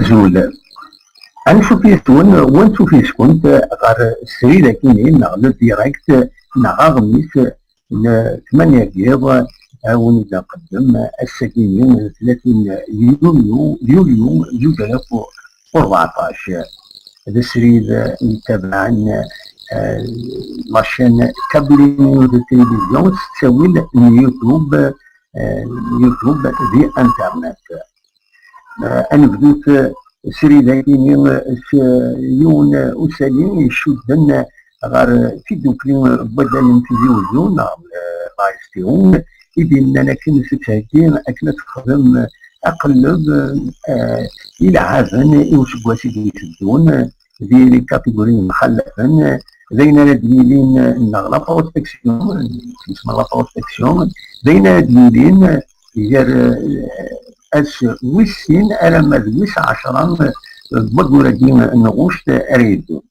أزول أنشوف يسون ونشوف يسكنت غير السريدة كينين نغ ديريكت نغ غميس 8 ديال عاون إذا قدم السكينين 30 يوليو 2014. هذا السريد يتابع لاشين كابلين دو تلفزيون تساوي اليوتيوب دي انترنت. انا بديت سريدا كيني يون اسالي يشدن غير في دوكلين بدل تلفزيون لايستيون يدينا انا كنت تهكين اكنا تخدم اقلب الى عازن يوسكوا سيدي يشدون دي لي كاتيجوري مخلفا زينا دليلين لا بروتكسيون اسمها لا بروتكسيون زينا دليلين يجر اس ويسين على ويس 10 بقولين نغوش اريد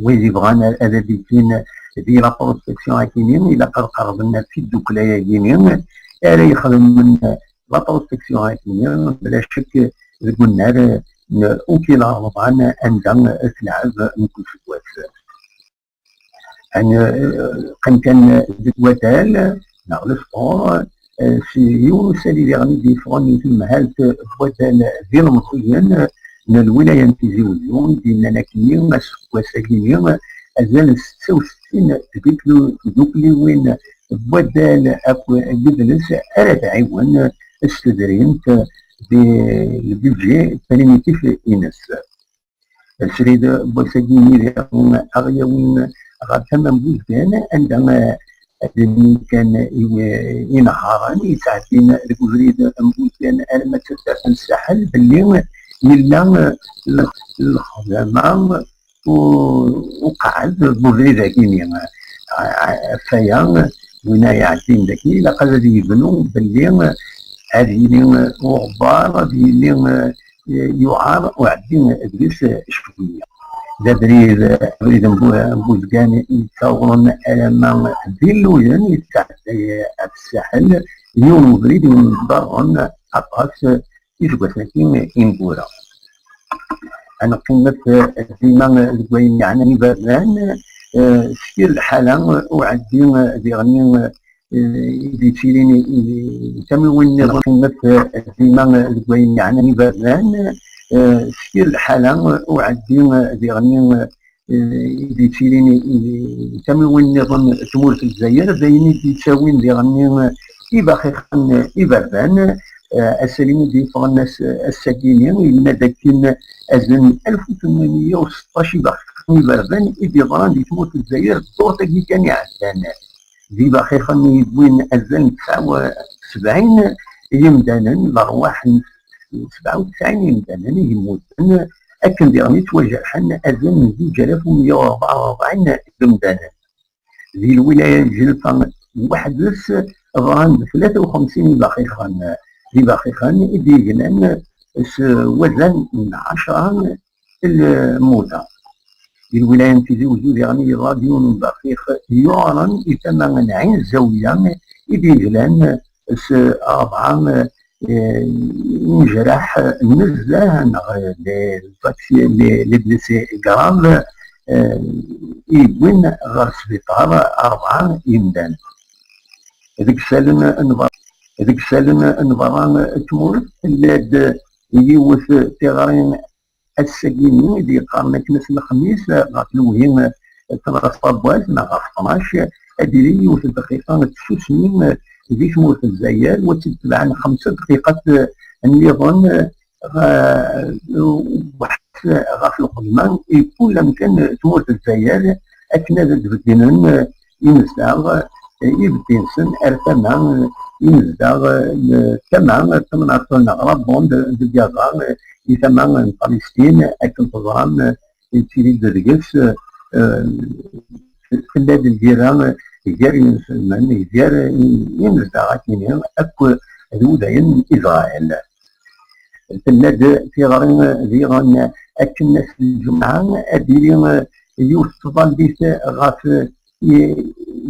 ويجي بغانا هذا ديكين دي لا بروتكسيون كينين الى قربنا في الدوكلايا كينين الا يخدم من لا بروتكسيون كينين بلا شك قلنا وكيلا طبعا عندها تلعب نكون شوات يعني كان وتال ناغ سبور في يونس اللي غادي ديفون في مهالة وتال ديال المصريين من الولاية تيزيوزيون ديالنا كني وساكنين أزال 66 تبيكلو دوكلي وين وتال أكو جبلس ألا تعاون استدرينت بالبيجي البريميتيف إنس. السريد بوساكيني أغياوين غاد تمام بوزدان عندما كان ينهاران يساعدين الكوفريد بوزدان على ما تفتح الساحل باللي يلا الخدمة وقعد بوزريد كيني فيا وينايا عايشين داكي لقد يبنوا باللي هذه وغبار اللي يعار وعدين ادريس شويه دابريد بريد بوزكان يتصورون على ديلوين يتعدى في الساحل يوم بريد من دارون عطاس يشبه ساكين إنبورا. أنا قيمة ديما الكوين يعني بردان سير الحالة وعدين ديغني دي تشيليني تموين قيمة ديما الكوين يعني بردان سير الحالة وعدين ديغني دي تشيليني تموين نظام تمور في الجزائر بين دي تساوين ديغني إباخي خان إبردان السليم دي فرناس الساكينين إلنا داكين أزن 1816 باخي إبردان إبردان دي تمور في الجزائر الدور تاكي كان يعدان دي باخي خان يدوين أزن 79 يمدانا الأرواح 97 يمدانا يموتن أكن ديغني تواجرحن أزن 2144 يمدانا ذي الولاية جلفة وحدث غان 53 باخي خان دي باخي خان يدي جنان وزن من 10 الموتى الولاية تيزي وجود يعني راديون باخيخ يعلن يتمنى عين زاوية يدي جلان 4 ينجرح نزله لي بليسي كراف يبوين غير سبيطار 4 يمدان. هذيك السالن نظران تمور اللاد يوث تيغارين الساكيني اللي قارنا كنس الخميس غاتلوهين 3 طابوات مع 12 هادي يوث دقيقة 9 سنين في تمور في الجزائر وتتبع 5 دقيقة النظام واحد غاف القدمان يكون لم كان تمور في الجزائر أكنا بدينن ينزاغ يبدينسن ارتمع ينزاغ تمع تمنعطلنا ربون ديالغا يتمع فلسطين أكن تظام تيري درقس في البلاد الجيران يجار ينسلمان يجار ينزاغ كينيا أكو ذودين إسرائيل في البلاد في غرين ذي غن أكن في الجمعة أديري يوصل بيت غاف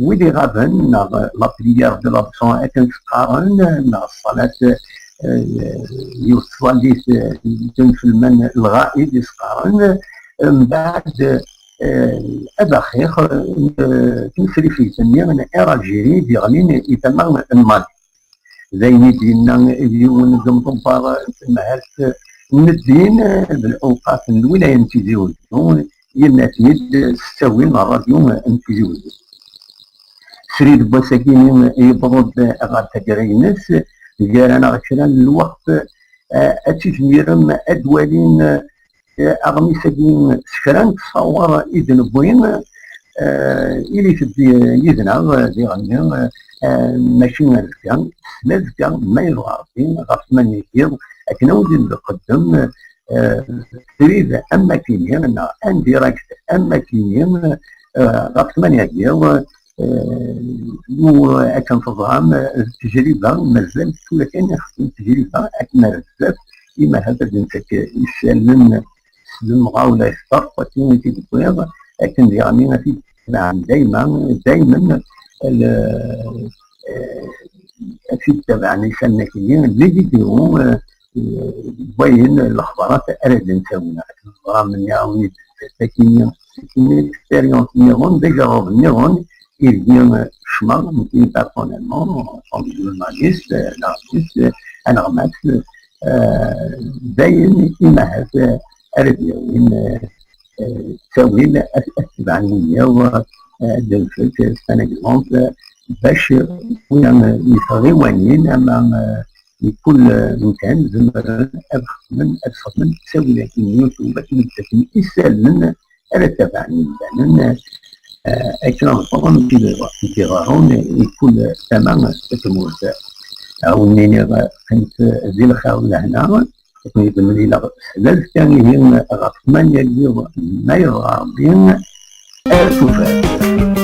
ويلي غابن لا بريير دو لابسون أكن تقارن مع الصلاة يوصل لي الفلمان الغائب يسقرن من بعد أباخيخ تنسري في سنيا إراجيري ديغلين إتمام المال زيني دينا ديون زمطنفار مهارت الدين بالأوقات الولاية نتيجيوز يماتيد ستاوين الراديو نتيجيوز سريد بوساكين يبرد غير تقرينس جارانا غشرا الوقت أتجميرم أدوالين أغني ساكين سكران تصور إذن بوين إلي تدي يذنع دي غني ماشي نرفع نرفع ما يلغارتين غاف من يكير لكن أودي نقدم تريد أما كينيا انديركت أما كينيا غاف من يكير كان تظهر التجربة مازال ولكن خصني التجربة أكمل بزاف كيما هذا الإنسان يسلم المغاولة يختار وكين تيدوير لكن يعني في دائما في التبع نيشان نكيين اللي يديروا بين الأخبارات أراد نساونا من يعاوني لكن اكسبيريونس نيرون ديجا نيرون il vient chemin personnellement en journaliste l'artiste الغمات باين كيما هذا أربيين تساوي التبعنية ودلفت سنة باش يتغيوانين أمام لكل مكان زمران أبخمن أبخمن تساوي لكن يوتيوب لكن يسالن التبعنية لأن أكرم طبعا في غارون يكون تمام تتموت عاونيني كنت ذي الخاول هنا يقول لي لا سلال ثاني هي غطمان يجيو ما يغاربين أسفل